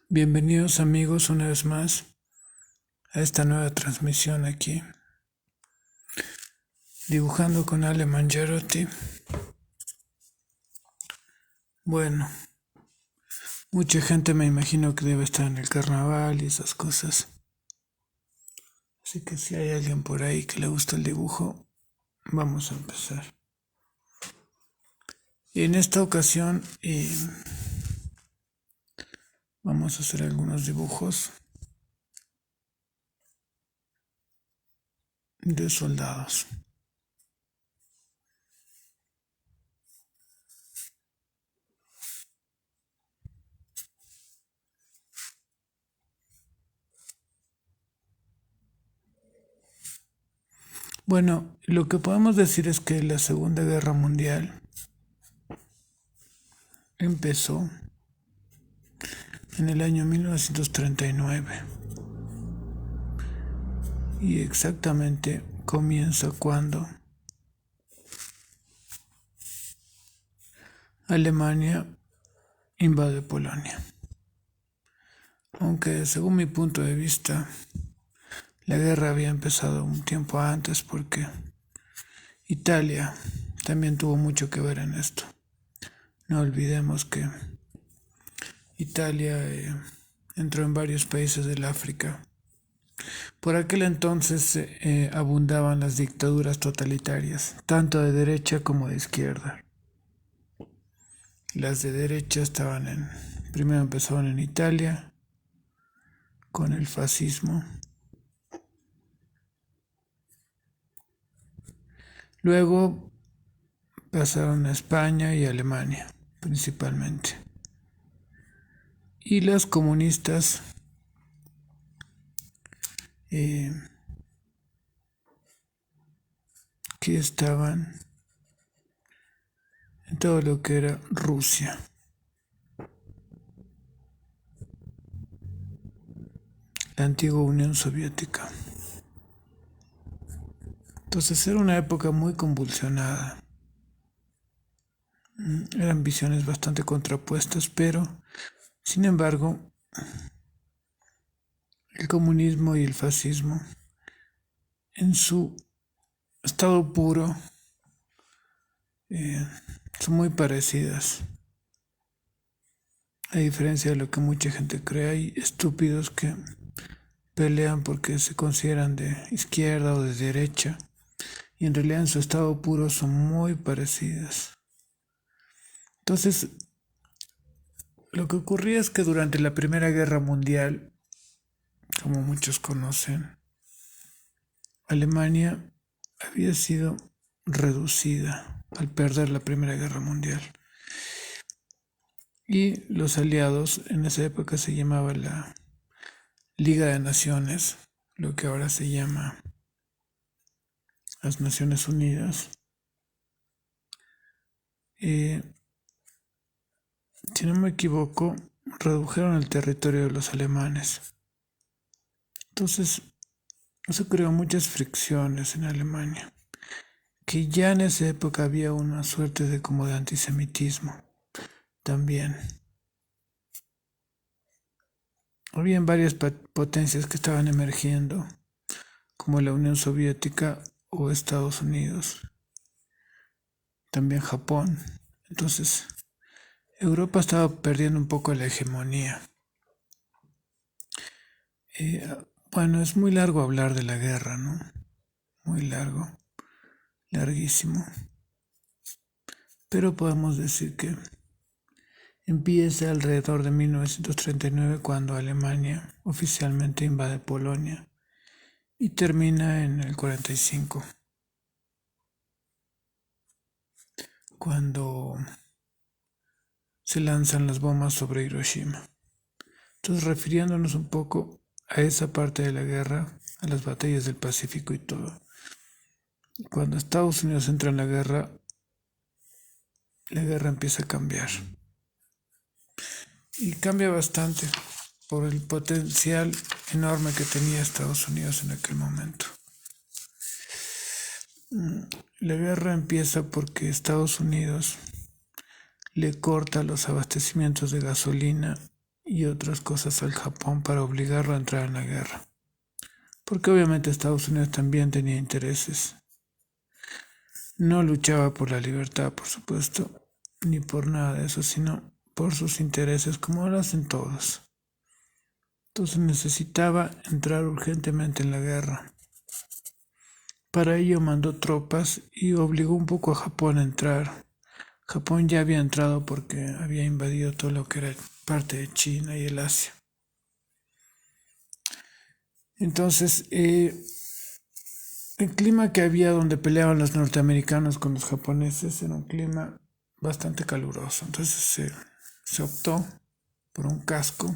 Bienvenidos amigos una vez más a esta nueva transmisión aquí, dibujando con Ale Mangiarotti. Bueno, mucha gente me imagino que debe estar en el carnaval y esas cosas. Así que si hay alguien por ahí que le gusta el dibujo, vamos a empezar. Y en esta ocasión vamos a hacer algunos dibujos de soldados. Bueno, lo que podemos decir es que la Segunda Guerra Mundial empezó en el año 1939 y exactamente comienza cuando Alemania invade Polonia. Aunque según mi punto de vista, la guerra había empezado un tiempo antes porque Italia también tuvo mucho que ver en esto. No olvidemos que Italia entró en varios países del África. Por aquel entonces abundaban las dictaduras totalitarias, tanto de derecha como de izquierda. Las de derecha primero empezaron en Italia con el fascismo. Luego pasaron a España y Alemania, principalmente. Y las comunistas que estaban en todo lo que era Rusia. La antigua Unión Soviética. Entonces era una época muy convulsionada. Eran visiones bastante contrapuestas, pero, sin embargo, el comunismo y el fascismo, en su estado puro, son muy parecidas. A diferencia de lo que mucha gente cree, hay estúpidos que pelean porque se consideran de izquierda o de derecha, y en realidad en su estado puro son muy parecidas. Entonces, lo que ocurría es que durante la Primera Guerra Mundial, como muchos conocen, Alemania había sido reducida al perder la Primera Guerra Mundial. Y los aliados, en esa época se llamaba la Liga de Naciones, lo que ahora se llama las Naciones Unidas. Si no me equivoco, redujeron el territorio de los alemanes. Entonces, eso creó muchas fricciones en Alemania, que ya en esa época había una suerte de como de antisemitismo también. Habían varias potencias que estaban emergiendo, como la Unión Soviética o Estados Unidos, también Japón. Entonces, Europa estaba perdiendo un poco la hegemonía. Bueno, es muy largo hablar de la guerra, ¿no? Muy largo, larguísimo. Pero podemos decir que empieza alrededor de 1939 cuando Alemania oficialmente invade Polonia y termina en el 45 cuando se lanzan las bombas sobre Hiroshima. Entonces, refiriéndonos un poco a esa parte de la guerra, a las batallas del Pacífico y todo, cuando Estados Unidos entra en la guerra empieza a cambiar. Y cambia bastante por el potencial enorme que tenía Estados Unidos en aquel momento. La guerra empieza porque Estados Unidos le corta los abastecimientos de gasolina y otras cosas al Japón para obligarlo a entrar en la guerra. Porque obviamente Estados Unidos también tenía intereses. No luchaba por la libertad, por supuesto, ni por nada de eso, sino por sus intereses, como lo hacen todos. Entonces necesitaba entrar urgentemente en la guerra. Para ello mandó tropas y obligó un poco a Japón a entrar. Japón ya había entrado porque había invadido todo lo que era parte de China y el Asia. Entonces, el clima que había donde peleaban los norteamericanos con los japoneses era un clima bastante caluroso. Entonces se optó por un casco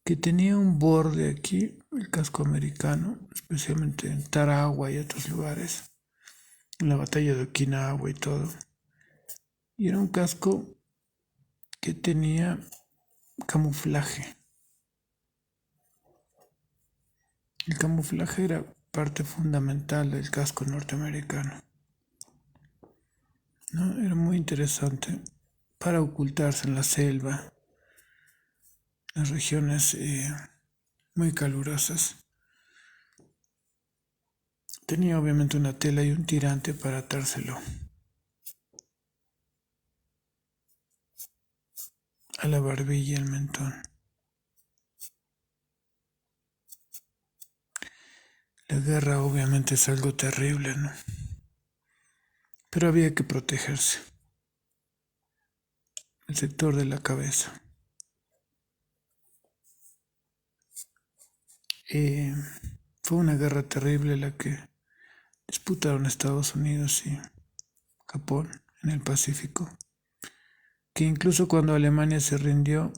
que tenía un borde aquí, el casco americano, especialmente en Tarawa y otros lugares, en la batalla de Okinawa y todo. Y era un casco que tenía camuflaje. El camuflaje era parte fundamental del casco norteamericano, ¿no? Era muy interesante para ocultarse en la selva, las regiones muy calurosas. Tenía obviamente una tela y un tirante para atárselo a la barbilla y el mentón. La guerra obviamente es algo terrible, ¿no? Pero había que protegerse. El sector de la cabeza. Eh, Fue una guerra terrible la que disputaron Estados Unidos y Japón en el Pacífico, que incluso cuando Alemania se rindió,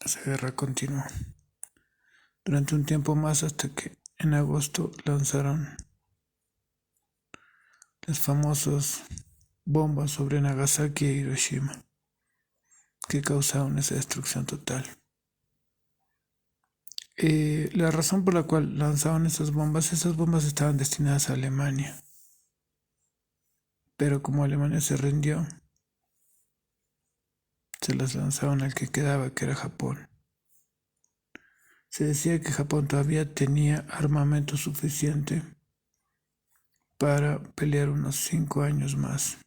esa guerra continuó durante un tiempo más hasta que en agosto lanzaron las famosas bombas sobre Nagasaki e Hiroshima, que causaron esa destrucción total. La razón por la cual lanzaron esas bombas estaban destinadas a Alemania, pero como Alemania se rindió, se las lanzaron al que quedaba, que era Japón. Se decía que Japón todavía tenía armamento suficiente para pelear unos 5 años más.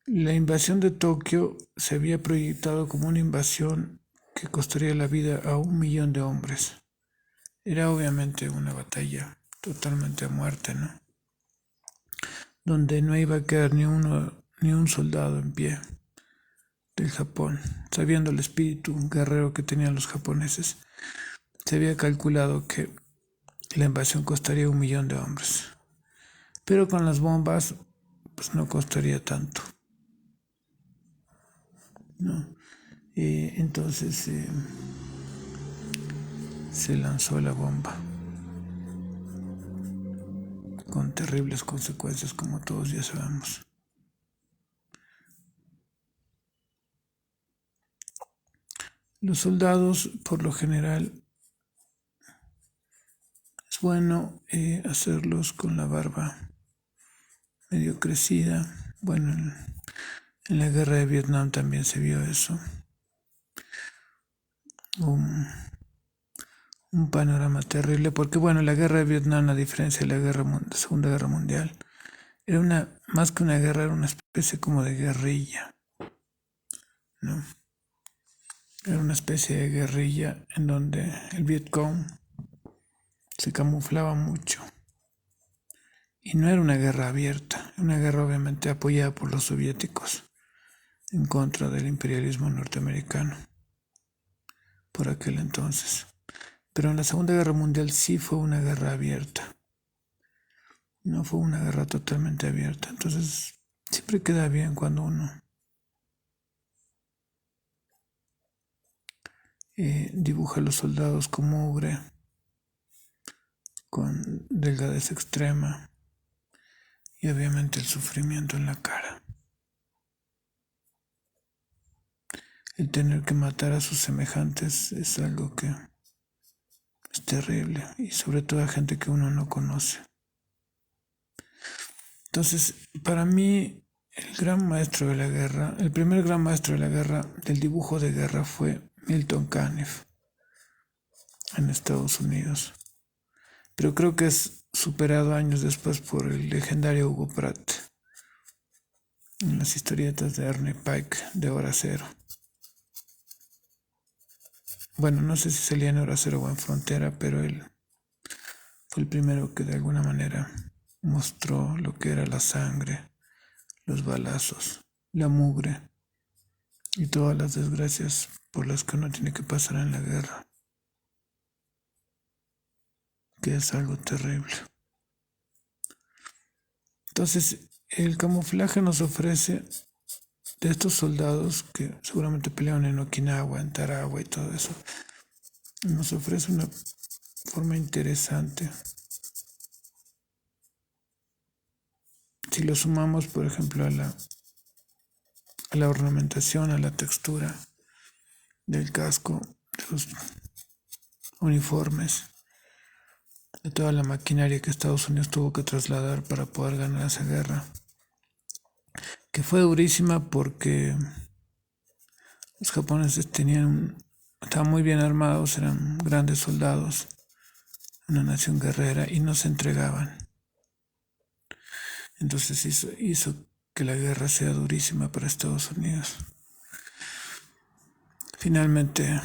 La invasión de Tokio se había proyectado como una invasión que costaría la vida a 1 millón de hombres. Era obviamente una batalla totalmente a muerte, ¿no? Donde no iba a quedar ni un soldado en pie del Japón. Sabiendo el espíritu guerrero que tenían los japoneses, se había calculado que la invasión costaría 1 millón de hombres. Pero con las bombas, pues no costaría tanto, ¿no? Entonces se lanzó la bomba con terribles consecuencias, como todos ya sabemos. Los soldados, por lo general, es bueno hacerlos con la barba medio crecida. Bueno, en la guerra de Vietnam también se vio eso. Un panorama terrible, porque bueno, la guerra de Vietnam, a diferencia de la Segunda Guerra Mundial, era más que una guerra, era una especie como de guerrilla, ¿no? Era una especie de guerrilla en donde el Vietcong se camuflaba mucho. Y no era una guerra abierta, una guerra obviamente apoyada por los soviéticos en contra del imperialismo norteamericano por aquel entonces. Pero en la Segunda Guerra Mundial sí fue una guerra abierta. No fue una guerra totalmente abierta. Entonces siempre queda bien cuando uno dibuja a los soldados como mugre, con delgadez extrema y obviamente el sufrimiento en la cara. El tener que matar a sus semejantes es algo que es terrible, y sobre todo a gente que uno no conoce. Entonces, para mí, el gran maestro de la guerra, el primer gran maestro de la guerra, del dibujo de guerra fue Milton Caniff en Estados Unidos. Pero creo que es superado años después por el legendario Hugo Pratt en las historietas de Ernie Pike de Hora Cero. Bueno, no sé si salía en Hora Cero o en Frontera, pero él fue el primero que de alguna manera mostró lo que era la sangre, los balazos, la mugre y todas las desgracias por las que uno tiene que pasar en la guerra, que es algo terrible. Entonces, el camuflaje nos ofrece de estos soldados que seguramente pelearon en Okinawa, en Tarawa y todo eso, nos ofrece una forma interesante. Si lo sumamos, por ejemplo, a la ornamentación, a la textura del casco, de los uniformes, de toda la maquinaria que Estados Unidos tuvo que trasladar para poder ganar esa guerra, que fue durísima porque los japoneses estaban muy bien armados, eran grandes soldados, una nación guerrera y no se entregaban. Entonces hizo que la guerra sea durísima para Estados Unidos. Finalmente,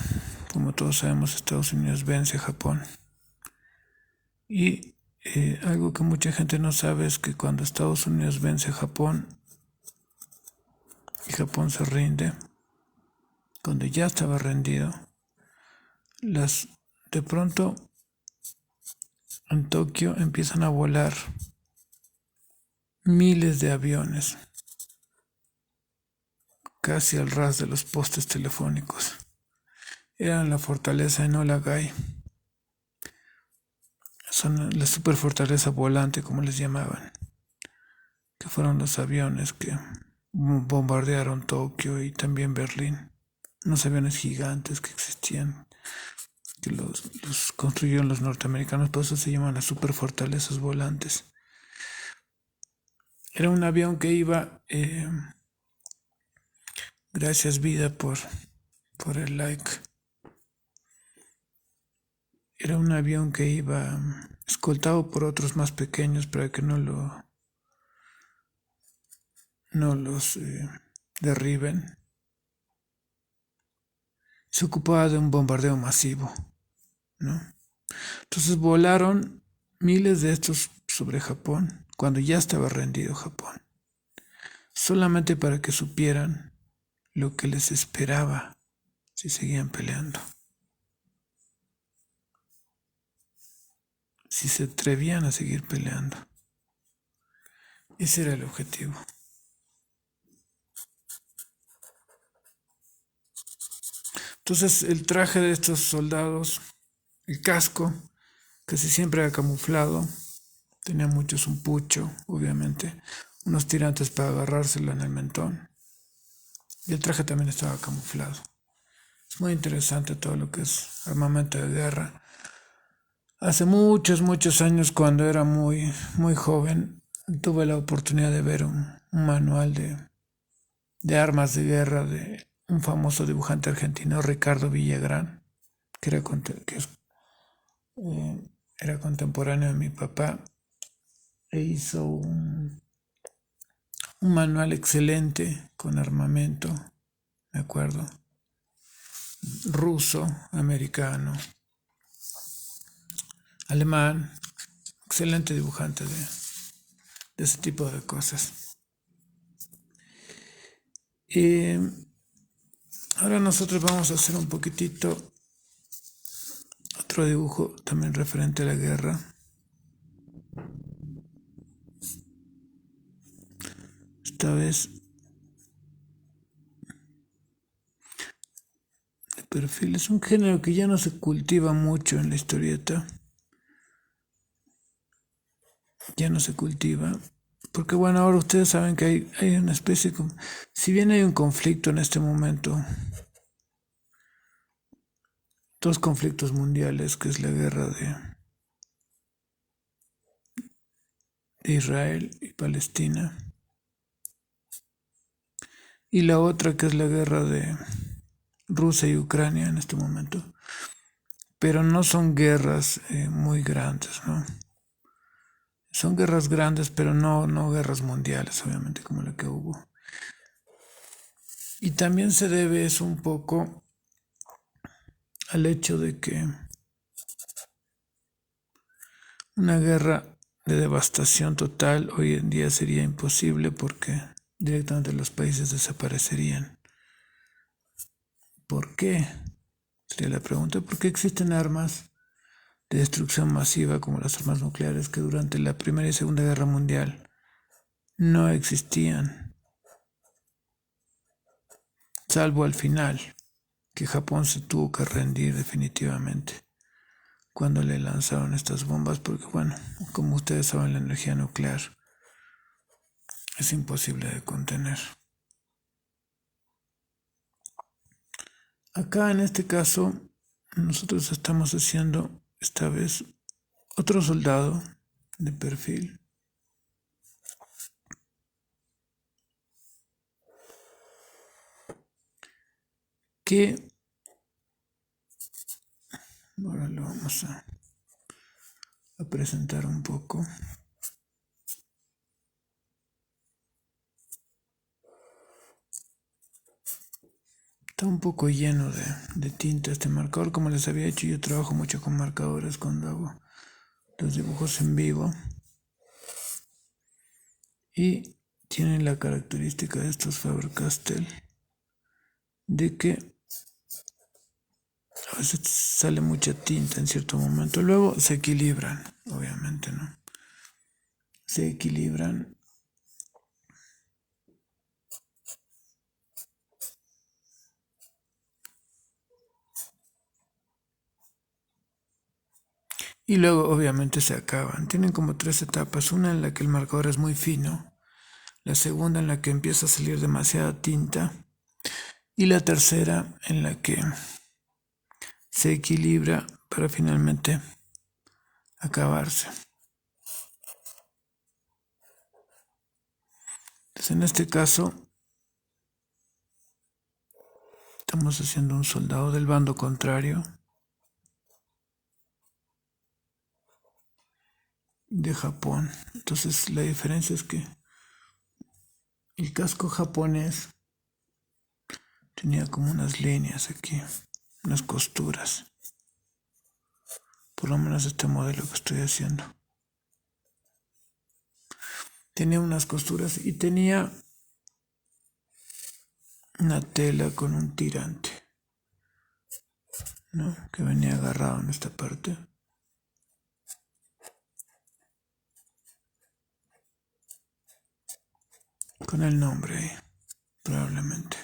como todos sabemos, Estados Unidos vence a Japón. Y algo que mucha gente no sabe es que cuando Estados Unidos vence a Japón y Japón se rinde, cuando ya estaba rendido, de pronto en Tokio empiezan a volar miles de aviones, casi al ras de los postes telefónicos. Eran la fortaleza Enola Gay. Son la superfortaleza volante, como les llamaban, que fueron los aviones que bombardearon Tokio y también Berlín. Unos aviones gigantes que existían, que los construyeron los norteamericanos, por eso se llaman las superfortalezas volantes. Era un avión que iba, gracias vida por el like. Era un avión que iba escoltado por otros más pequeños para que no los derriben. Se ocupaba de un bombardeo masivo, ¿no? Entonces volaron miles de estos sobre Japón cuando ya estaba rendido Japón, solamente para que supieran lo que les esperaba si seguían peleando, si se atrevían a seguir peleando. Ese era el objetivo. Entonces el traje de estos soldados, el casco, casi siempre era camuflado, tenía muchos un pucho, obviamente, unos tirantes para agarrárselo en el mentón, y el traje también estaba camuflado. Es muy interesante todo lo que es armamento de guerra. Hace muchos años, cuando era muy, muy joven, tuve la oportunidad de ver un manual de armas de guerra de un famoso dibujante argentino, Ricardo Villagrán, que era contemporáneo de mi papá, e hizo un manual excelente con armamento, me acuerdo, ruso, americano, alemán, excelente dibujante de ese tipo de cosas. Y ahora nosotros vamos a hacer un poquitito otro dibujo también referente a la guerra. Esta vez de perfil. Es un género que ya no se cultiva mucho en la historieta. Ya no se cultiva. Porque bueno, ahora ustedes saben que hay una especie de... Si bien hay un conflicto en este momento, dos conflictos mundiales, que es la guerra de Israel y Palestina. y la otra que es la guerra de Rusia y Ucrania en este momento. Pero no son guerras muy grandes, ¿no? Son guerras grandes, pero no guerras mundiales, obviamente, como la que hubo. Y también se debe eso un poco al hecho de que una guerra de devastación total hoy en día sería imposible porque directamente los países desaparecerían. ¿Por qué? Sería la pregunta. ¿Por qué existen armas de destrucción masiva como las armas nucleares que durante la Primera y Segunda Guerra Mundial no existían? Salvo al final, que Japón se tuvo que rendir definitivamente cuando le lanzaron estas bombas, porque bueno, como ustedes saben, la energía nuclear es imposible de contener. Acá en este caso, nosotros estamos haciendo esta vez otro soldado de perfil. Que ahora lo vamos a presentar un poco. Está un poco lleno de tinta este marcador. Como les había dicho, yo trabajo mucho con marcadores cuando hago los dibujos en vivo. Y tienen la característica de estos Faber-Castell de que a veces sale mucha tinta en cierto momento. Luego se equilibran, obviamente, ¿no? Se equilibran. Y luego obviamente se acaban. Tienen como 3 etapas. Una en la que el marcador es muy fino. La segunda en la que empieza a salir demasiada tinta. Y la tercera en la que se equilibra para finalmente acabarse. Entonces en este caso estamos haciendo un soldado del bando contrario de Japón. Entonces la diferencia es que el casco japonés tenía como unas líneas aquí, unas costuras. Por lo menos este modelo que estoy haciendo. Tenía unas costuras y tenía una tela con un tirante, ¿no? Que venía agarrado en esta parte. Con el nombre ahí, probablemente.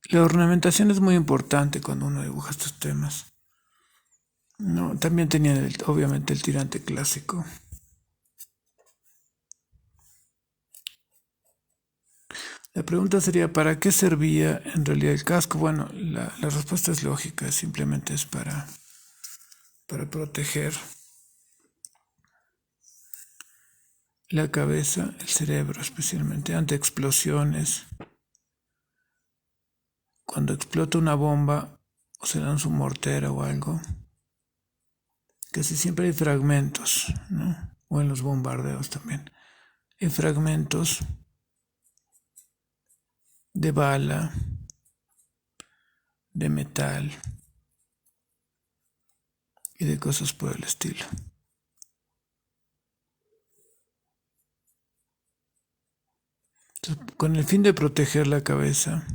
La ornamentación es muy importante cuando uno dibuja estos temas. No, también tenía obviamente el tirante clásico. La pregunta sería, ¿para qué servía en realidad el casco? Bueno, la respuesta es lógica, simplemente es para proteger la cabeza, el cerebro especialmente, ante explosiones. Cuando explota una bomba o se lanza un mortero o algo, casi siempre hay fragmentos, ¿no? O en los bombardeos también. Hay fragmentos de bala, de metal y de cosas por el estilo. Entonces, con el fin de proteger la cabeza,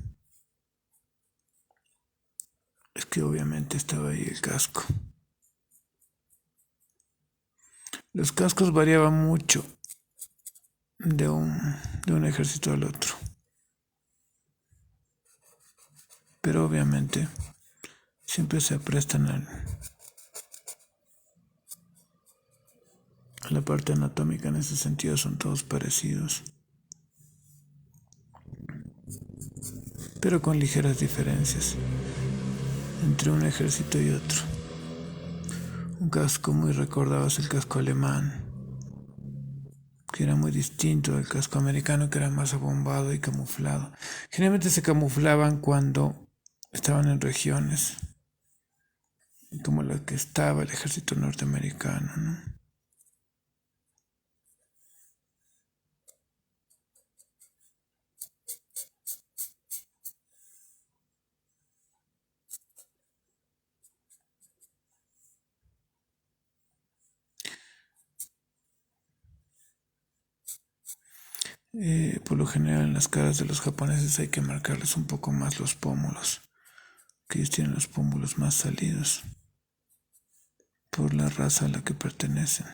es que obviamente estaba ahí el casco. Los cascos variaban mucho de un ejército al otro. Pero obviamente siempre se prestan a la parte anatómica. En ese sentido son todos parecidos, pero con ligeras diferencias entre un ejército y otro. Un casco muy recordado es el casco alemán, que era muy distinto del casco americano, que era más abombado y camuflado. Generalmente se camuflaban cuando estaban en regiones como la que estaba el ejército norteamericano, ¿no? Por lo general en las caras de los japoneses hay que marcarles un poco más los pómulos, que ellos tienen los pómulos más salidos por la raza a la que pertenecen.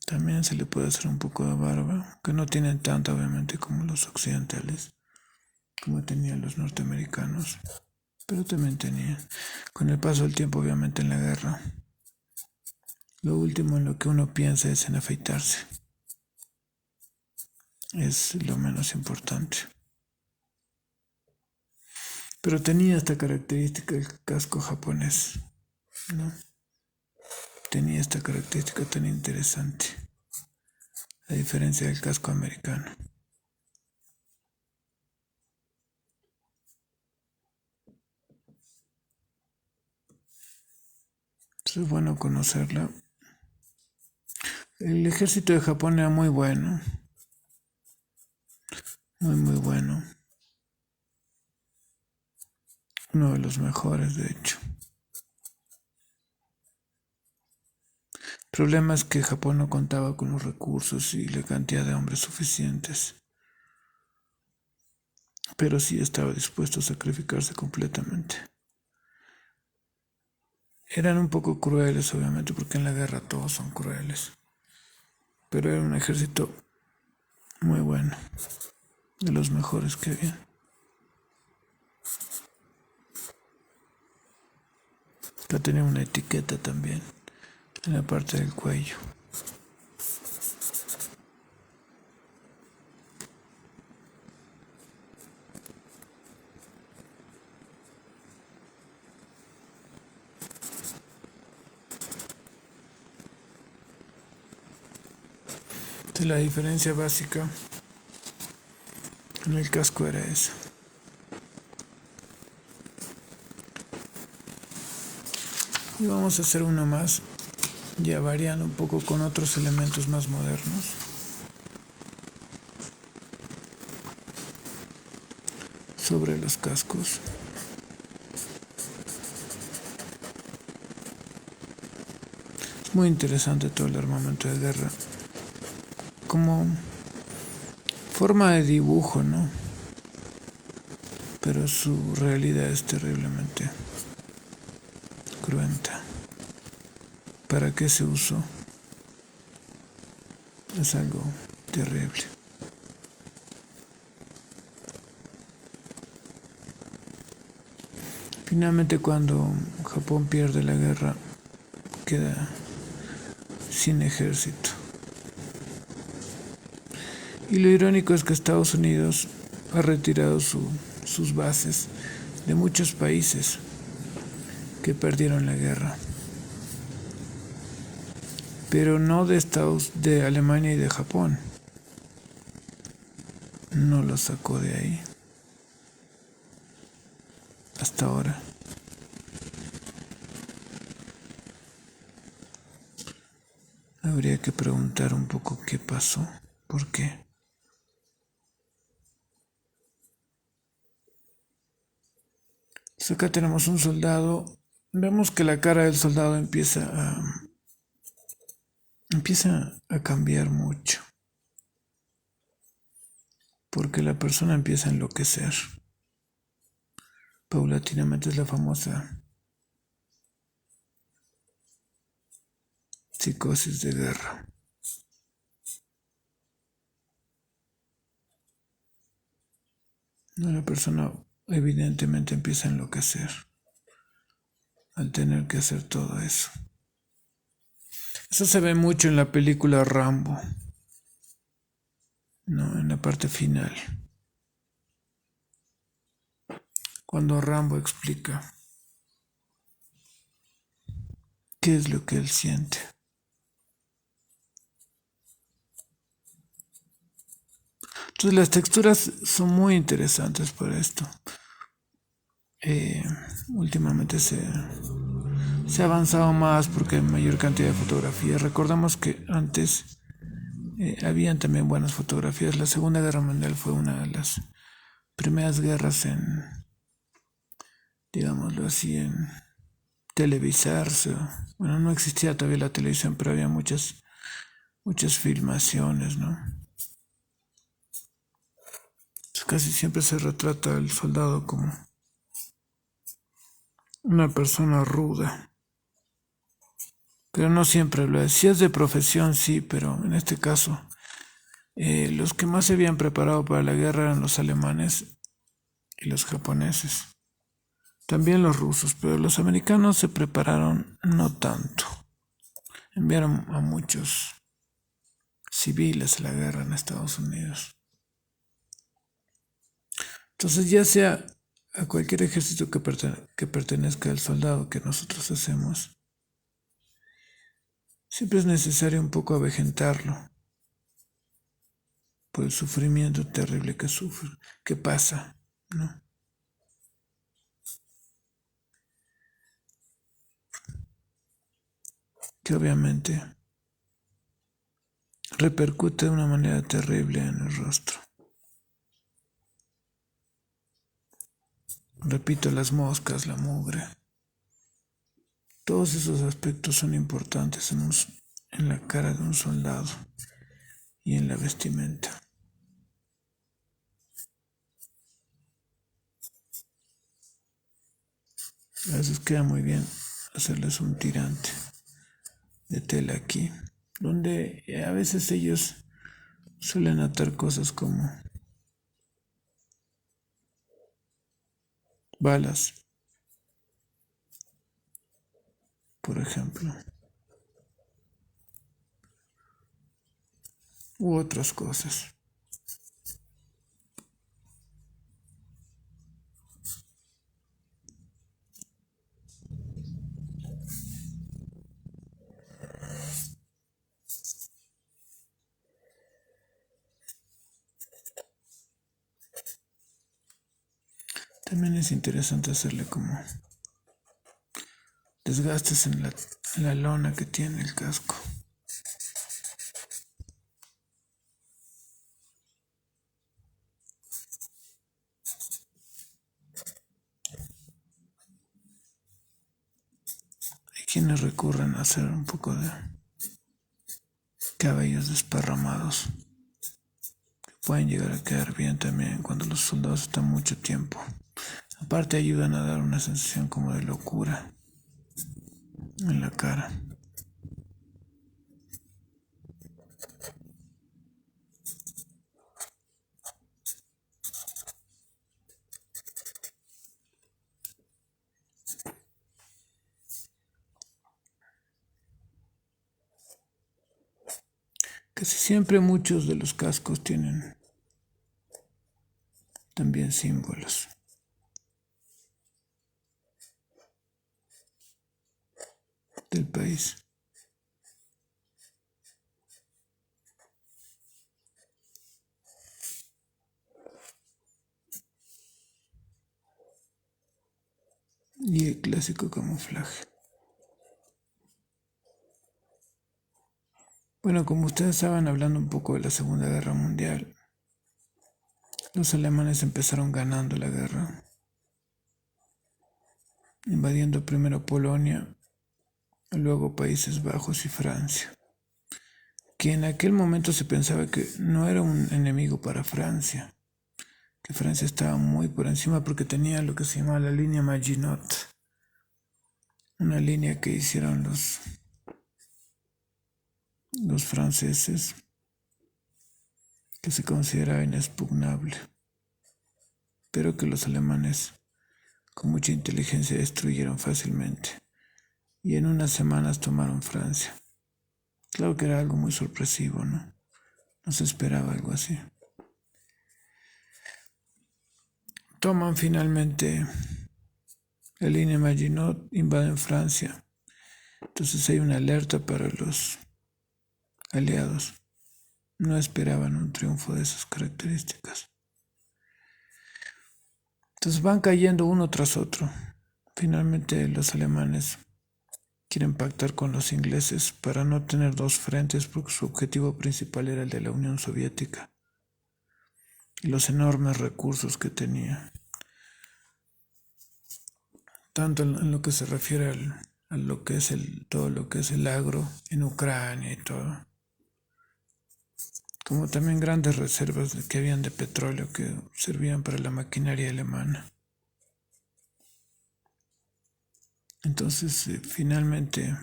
También se le puede hacer un poco de barba, que no tienen tanta obviamente como los occidentales, como tenían los norteamericanos, pero también tenían. Con el paso del tiempo obviamente en la guerra, lo último en lo que uno piensa es en afeitarse. Es lo menos importante. Pero tenía esta característica el casco japonés, ¿no? Tenía esta característica tan interesante, a diferencia del casco americano. Entonces es bueno conocerla. El ejército de Japón era muy bueno, muy bueno. Uno de los mejores, de hecho. El problema es que Japón no contaba con los recursos y la cantidad de hombres suficientes, pero sí estaba dispuesto a sacrificarse completamente. Eran un poco crueles, obviamente, porque en la guerra todos son crueles, pero era un ejército muy bueno, de los mejores que había. Acá tenía una etiqueta también en la parte del cuello. Entonces, la diferencia básica en el casco era esa. Y vamos a hacer uno más, ya variando un poco con otros elementos más modernos. Sobre los cascos. Es muy interesante todo el armamento de guerra. Como forma de dibujo, ¿no? Pero su realidad es terriblemente cruenta. ¿Para qué se usó? Es algo terrible. Finalmente, cuando Japón pierde la guerra, queda sin ejército. Y lo irónico es que Estados Unidos ha retirado sus bases de muchos países que perdieron la guerra, pero no de Alemania y de Japón. No lo sacó de ahí hasta ahora. Habría que preguntar un poco qué pasó, por qué. Entonces acá tenemos un soldado. Vemos que la cara del soldado empieza a cambiar mucho, porque la persona empieza a enloquecer. Paulatinamente es la famosa psicosis de guerra. La persona evidentemente empieza a enloquecer al tener que hacer todo eso. Eso se ve mucho en la película Rambo, ¿no? En la parte final, cuando Rambo explica qué es lo que él siente. Entonces las texturas son muy interesantes para esto. Eh, Últimamente se ha avanzado más porque hay mayor cantidad de fotografías. Recordamos que antes habían también buenas fotografías. La Segunda Guerra Mundial fue una de las primeras guerras en, digámoslo así, en televisarse. Bueno, no existía todavía la televisión, pero había muchas filmaciones, ¿no? Casi siempre se retrata al soldado como una persona ruda, pero no siempre lo es. Si es de profesión, sí, pero en este caso, los que más se habían preparado para la guerra eran los alemanes y los japoneses. También los rusos, pero los americanos se prepararon no tanto. Enviaron a muchos civiles a la guerra en Estados Unidos. Entonces, ya sea a cualquier ejército que pertenezca al soldado que nosotros hacemos, siempre es necesario un poco avejentarlo por el sufrimiento terrible que sufre, que pasa, ¿no? Que obviamente repercute de una manera terrible en el rostro. Repito, las moscas, la mugre, todos esos aspectos son importantes en la cara de un soldado y en la vestimenta. A veces queda muy bien hacerles un tirante de tela aquí, donde a veces ellos suelen atar cosas como balas, por ejemplo, u otras cosas. También es interesante hacerle como desgastes en la lona que tiene el casco. Hay quienes recurren a hacer un poco de cabellos desparramados. Pueden llegar a quedar bien también cuando los soldados están mucho tiempo. Aparte ayudan a dar una sensación como de locura en la cara. Casi siempre muchos de los cascos tienen también símbolos. Del país. Y el clásico camuflaje. Bueno, como ustedes saben, hablando un poco de la Segunda Guerra Mundial, los alemanes empezaron ganando la guerra, invadiendo primero Polonia, luego Países Bajos y Francia, que en aquel momento se pensaba que no era un enemigo para Francia, que Francia estaba muy por encima porque tenía lo que se llama la línea Maginot, una línea que hicieron los franceses, que se consideraba inexpugnable, pero que los alemanes con mucha inteligencia destruyeron fácilmente y en unas semanas tomaron Francia. Claro que era algo muy sorpresivo, ¿no? No se esperaba algo así. Toman finalmente la línea Maginot, invaden Francia Entonces hay una alerta para los aliados. No esperaban un triunfo de esas características. Entonces van cayendo uno tras otro. Finalmente los alemanes quieren pactar con los ingleses para no tener dos frentes porque su objetivo principal era el de la Unión Soviética y los enormes recursos que tenía, tanto en lo que se refiere a lo que es todo lo que es el agro en Ucrania y todo, como también grandes reservas que habían de petróleo que servían para la maquinaria alemana. Entonces, finalmente,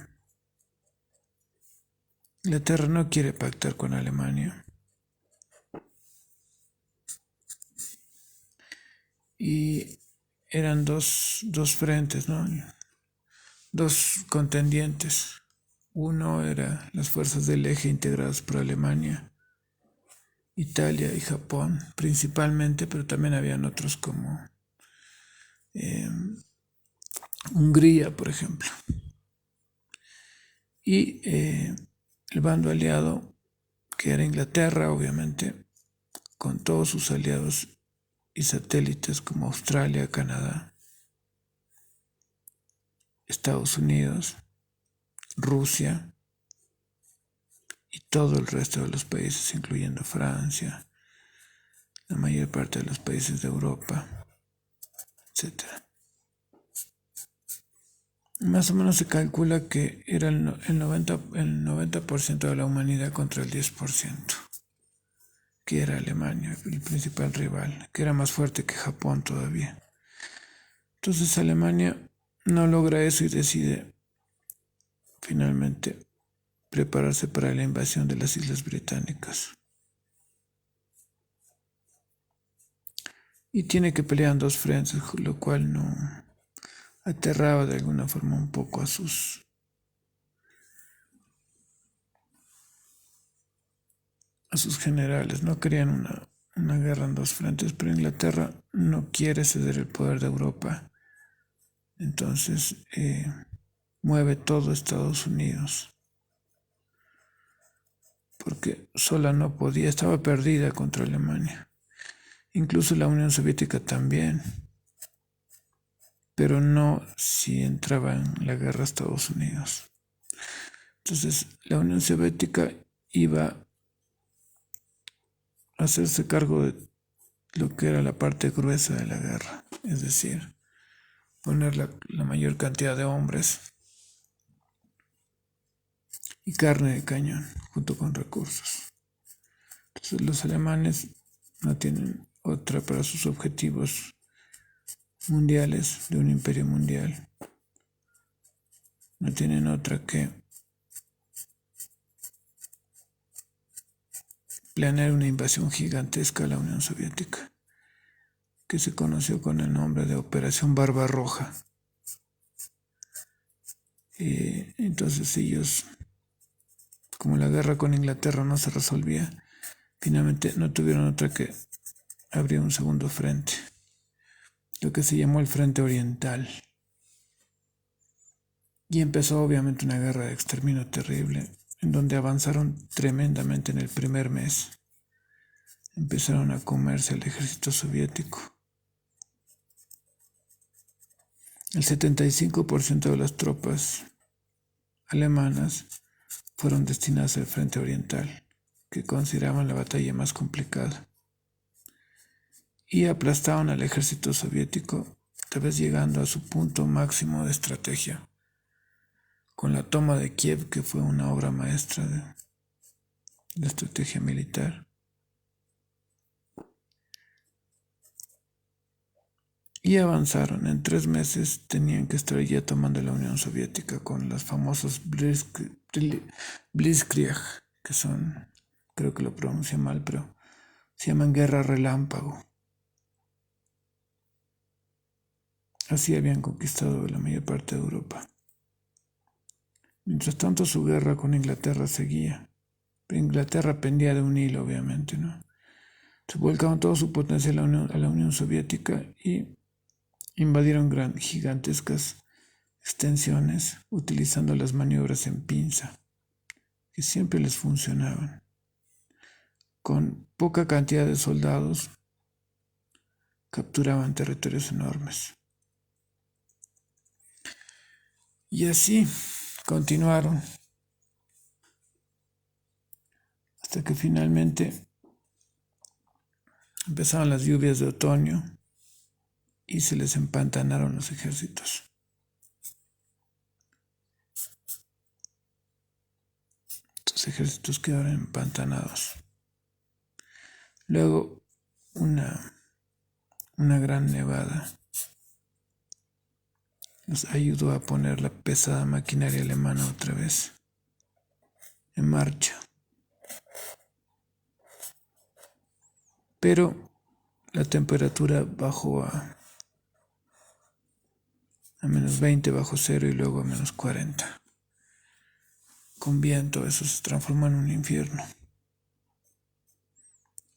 Inglaterra no quiere pactar con Alemania. Y eran dos frentes, ¿no? Dos contendientes. Uno era las fuerzas del eje integradas por Alemania, Italia y Japón principalmente, pero también habían otros como Hungría, por ejemplo. Y el bando aliado, que era Inglaterra, obviamente, con todos sus aliados y satélites como Australia, Canadá, Estados Unidos, Rusia y todo el resto de los países, incluyendo Francia, la mayor parte de los países de Europa, etc. Más o menos se calcula que era el 90% de la humanidad contra el 10%, que era Alemania, el principal rival, que era más fuerte que Japón todavía. Entonces Alemania no logra eso y decide finalmente prepararse para la invasión de las Islas Británicas. Y tiene que pelear en dos frentes, lo cual no aterraba de alguna forma un poco a sus generales. No querían una guerra en dos frentes, pero Inglaterra no quiere ceder el poder de Europa. Entonces mueve todo Estados Unidos, porque sola no podía, estaba perdida contra Alemania. Incluso la Unión Soviética también, pero no si entraba en la guerra Estados Unidos. Entonces la Unión Soviética iba a hacerse cargo de lo que era la parte gruesa de la guerra, es decir, poner la mayor cantidad de hombres y carne de cañón junto con recursos. Entonces los alemanes no tienen otra para sus objetivos mundiales de un imperio mundial. No tienen otra que planear una invasión gigantesca a la Unión Soviética, que se conoció con el nombre de Operación Barbarroja. Entonces ellos, como la guerra con Inglaterra no se resolvía, finalmente no tuvieron otra que abrir un segundo frente, lo que se llamó el Frente Oriental. Y empezó obviamente una guerra de exterminio terrible, en donde avanzaron tremendamente en el primer mes. Empezaron a comerse al ejército soviético. El 75% de las tropas alemanas fueron destinadas al Frente Oriental, que consideraban la batalla más complicada. Y aplastaron al ejército soviético, tal vez llegando a su punto máximo de estrategia, con la toma de Kiev, que fue una obra maestra de estrategia militar. Y avanzaron. En 3 meses tenían que estar ya tomando la Unión Soviética con las famosas Blitzkrieg, que son, creo que lo pronuncio mal, pero se llaman guerra relámpago. Así habían conquistado la mayor parte de Europa. Mientras tanto, su guerra con Inglaterra seguía. Inglaterra pendía de un hilo, obviamente, ¿no? Se volcaron todo su potencial a la Unión Soviética y invadieron gigantescas extensiones utilizando las maniobras en pinza, que siempre les funcionaban. Con poca cantidad de soldados capturaban territorios enormes. Y así continuaron hasta que finalmente empezaron las lluvias de otoño y se les empantanaron los ejércitos. Estos ejércitos quedaron empantanados. Luego una gran nevada nos ayudó a poner la pesada maquinaria alemana otra vez en marcha. Pero la temperatura bajó a menos 20 bajo cero y luego a menos 40. Con viento eso se transformó en un infierno.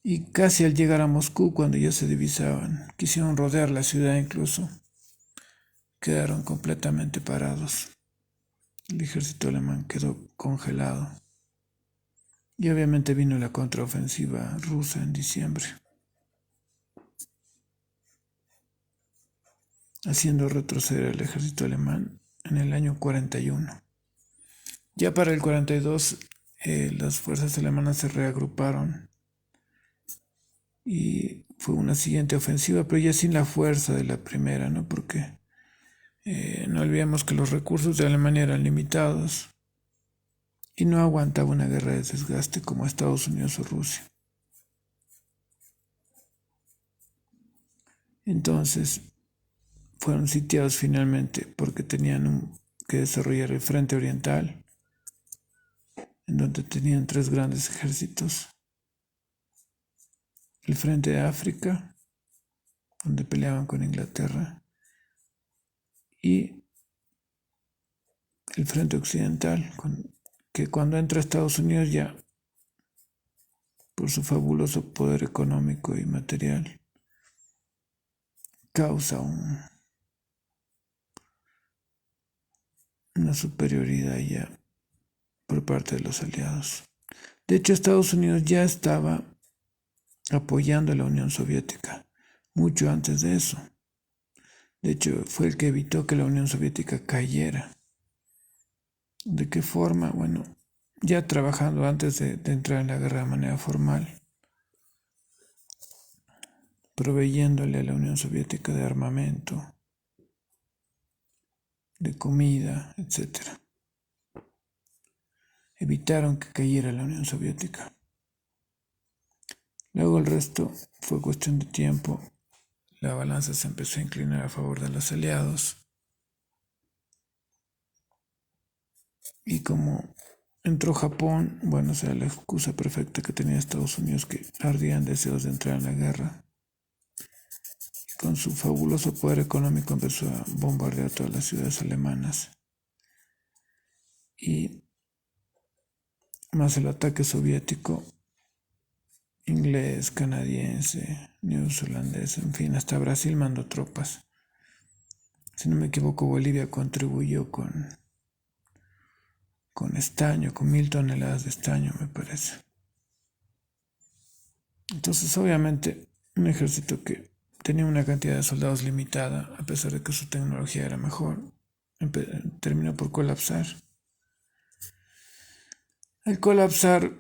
Y casi al llegar a Moscú, cuando ya se divisaban, quisieron rodear la ciudad incluso, quedaron completamente parados. El ejército alemán quedó congelado. Y obviamente vino la contraofensiva rusa en diciembre, haciendo retroceder al ejército alemán en el año 41. Ya para el 42 las fuerzas alemanas se reagruparon y fue una siguiente ofensiva, pero ya sin la fuerza de la primera, ¿no? Porque no olvidemos que los recursos de Alemania eran limitados y no aguantaba una guerra de desgaste como Estados Unidos o Rusia. Entonces fueron sitiados finalmente porque tenían que desarrollar el frente oriental, en donde tenían 3 grandes ejércitos. El frente de África, donde peleaban con Inglaterra, y el frente occidental, que cuando entra a Estados Unidos ya, por su fabuloso poder económico y material, causa una superioridad ya por parte de los aliados. De hecho, Estados Unidos ya estaba apoyando a la Unión Soviética mucho antes de eso. De hecho, fue el que evitó que la Unión Soviética cayera. ¿De qué forma? Bueno, ya trabajando antes de entrar en la guerra de manera formal, proveyéndole a la Unión Soviética de armamento, de comida, etc. Evitaron que cayera la Unión Soviética. Luego el resto fue cuestión de tiempo. La balanza se empezó a inclinar a favor de los aliados. Y como entró Japón, bueno, o sea, la excusa perfecta que tenía Estados Unidos, que ardían deseos de entrar en la guerra. Y con su fabuloso poder económico empezó a bombardear todas las ciudades alemanas. Y más el ataque soviético, inglés, canadiense, neozelandés, en fin, hasta Brasil mandó tropas. Si no me equivoco, Bolivia contribuyó con estaño, con 1,000 toneladas de estaño, me parece. Entonces, obviamente, un ejército que tenía una cantidad de soldados limitada, a pesar de que su tecnología era mejor, terminó por colapsar. Al colapsar,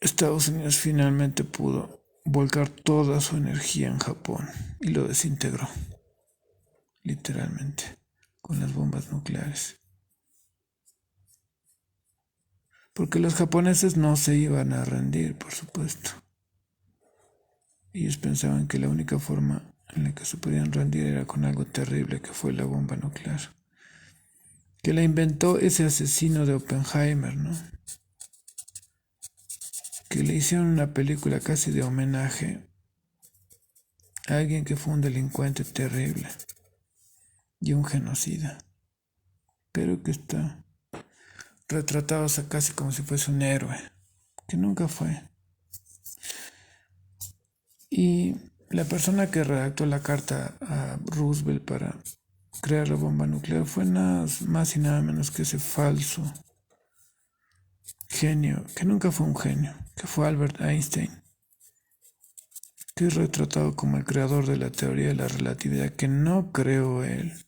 Estados Unidos finalmente pudo volcar toda su energía en Japón y lo desintegró, literalmente, con las bombas nucleares. Porque los japoneses no se iban a rendir, por supuesto. Ellos pensaban que la única forma en la que se podían rendir era con algo terrible, que fue la bomba nuclear, que la inventó ese asesino de Oppenheimer, ¿no? Que le hicieron una película casi de homenaje a alguien que fue un delincuente terrible y un genocida, pero que está retratado casi como si fuese un héroe, que nunca fue. Y La persona que redactó la carta a Roosevelt para crear la bomba nuclear fue nada más y nada menos que ese falso genio, que nunca fue un genio, que fue Albert Einstein, que es retratado como el creador de la teoría de la relatividad, que no creó él,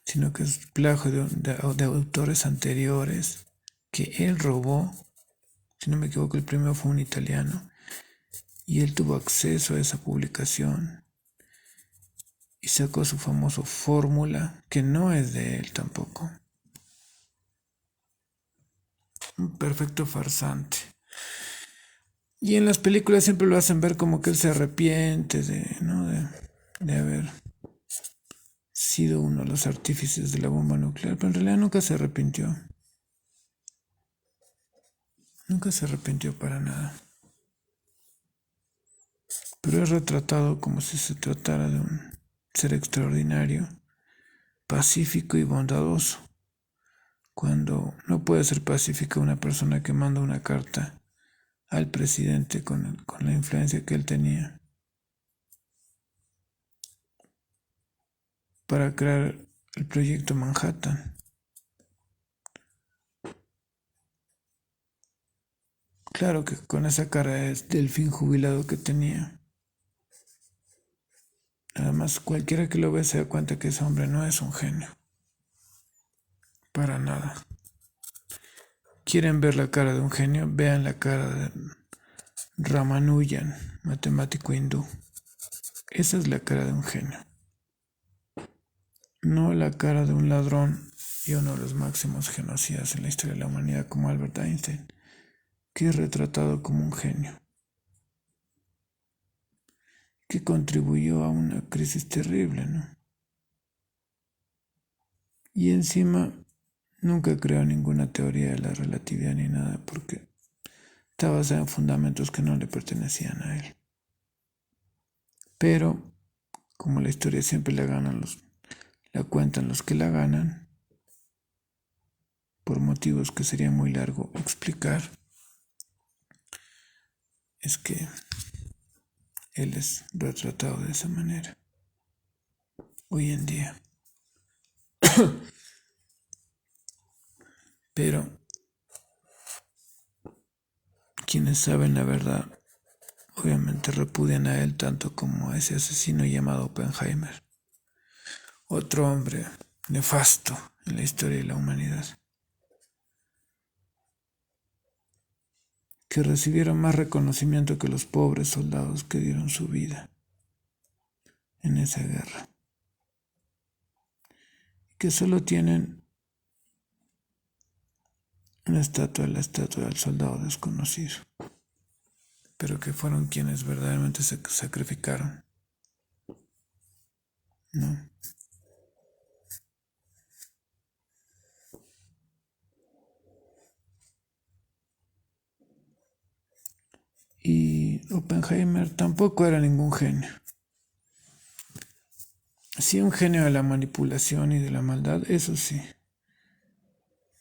sino que es plagio de autores anteriores que él robó. Si no me equivoco, el primero fue un italiano y él tuvo acceso a esa publicación y sacó su famoso fórmula, que no es de él tampoco. Un perfecto farsante. Y en las películas siempre lo hacen ver como que él se arrepiente de haber sido uno de los artífices de la bomba nuclear, pero en realidad nunca se arrepintió. Nunca se arrepintió para nada. Pero es retratado como si se tratara de un ser extraordinario, pacífico y bondadoso, cuando no puede ser pacífica una persona que manda una carta al presidente con la influencia que él tenía para crear el proyecto Manhattan. Claro que con esa cara de delfín jubilado que tenía. Además, cualquiera que lo ve se da cuenta que ese hombre no es un genio. Para nada. ¿Quieren ver la cara de un genio? Vean la cara de Ramanujan, matemático hindú. Esa es la cara de un genio. No la cara de un ladrón y uno de los máximos genocidas en la historia de la humanidad como Albert Einstein, que es retratado como un genio, que contribuyó a una crisis terrible, ¿no? Y encima nunca creó ninguna teoría de la relatividad ni nada, porque estaba basada en fundamentos que no le pertenecían a él. Pero, como la historia siempre la cuentan los que la ganan, por motivos que sería muy largo explicar, es que él es retratado de esa manera hoy en día. Pero quienes saben la verdad obviamente repudian a él tanto como a ese asesino llamado Oppenheimer, otro hombre nefasto en la historia de la humanidad, que recibieron más reconocimiento que los pobres soldados que dieron su vida en esa guerra, que solo tienen la estatua del soldado desconocido, pero que fueron quienes verdaderamente se sacrificaron, ¿no? Y Oppenheimer tampoco era ningún genio. Sí, un genio de la manipulación y de la maldad, eso sí.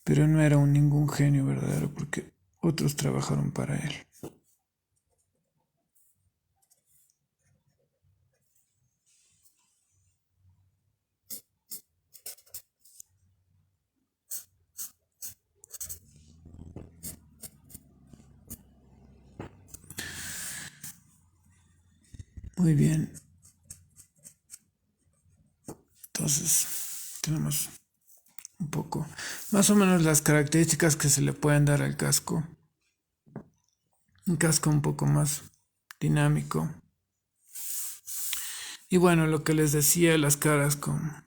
Pero no era ningún genio verdadero porque otros trabajaron para él. Muy bien. Entonces, tenemos un poco, más o menos las características que se le pueden dar al casco. Un casco un poco más dinámico. Y bueno, lo que les decía, las caras con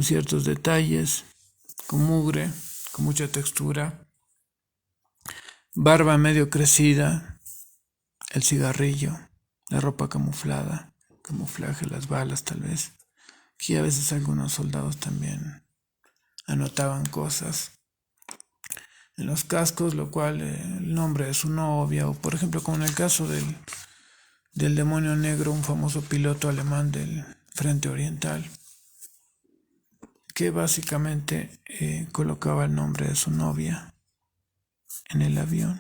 ciertos detalles, con mugre, con mucha textura, barba medio crecida, el cigarrillo, la ropa camuflada, camuflaje, las balas tal vez. Aquí a veces algunos soldados también anotaban cosas en los cascos, lo cual el nombre de su novia, o por ejemplo como en el caso del demonio negro, un famoso piloto alemán del Frente Oriental, que básicamente colocaba el nombre de su novia en el avión.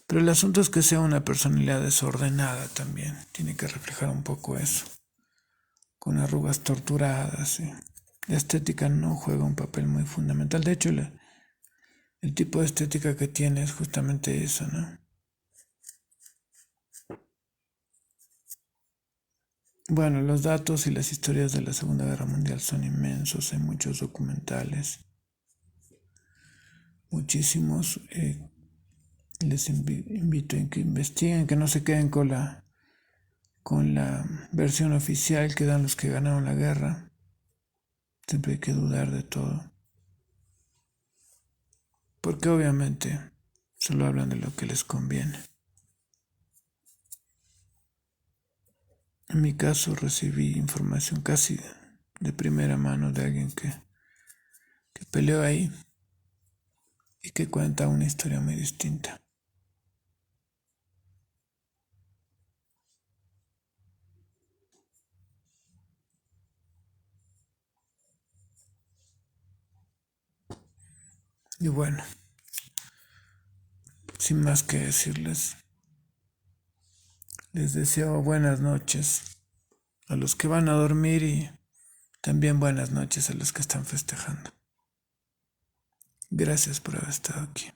Pero el asunto es que sea una personalidad desordenada también. Tiene que reflejar un poco eso. Con arrugas torturadas. ¿Sí? La estética no juega un papel muy fundamental. De hecho, el tipo de estética que tiene es justamente eso, ¿no? Bueno, los datos y las historias de la Segunda Guerra Mundial son inmensos. Hay muchos documentales, muchísimos. Les invito a que investiguen, que no se queden con la versión oficial que dan los que ganaron la guerra. Siempre hay que dudar de todo. Porque obviamente solo hablan de lo que les conviene. En mi caso recibí información casi de primera mano de alguien que peleó ahí y que cuenta una historia muy distinta. Y bueno, sin más que decirles, les deseo buenas noches a los que van a dormir y también buenas noches a los que están festejando. Gracias por haber estado aquí.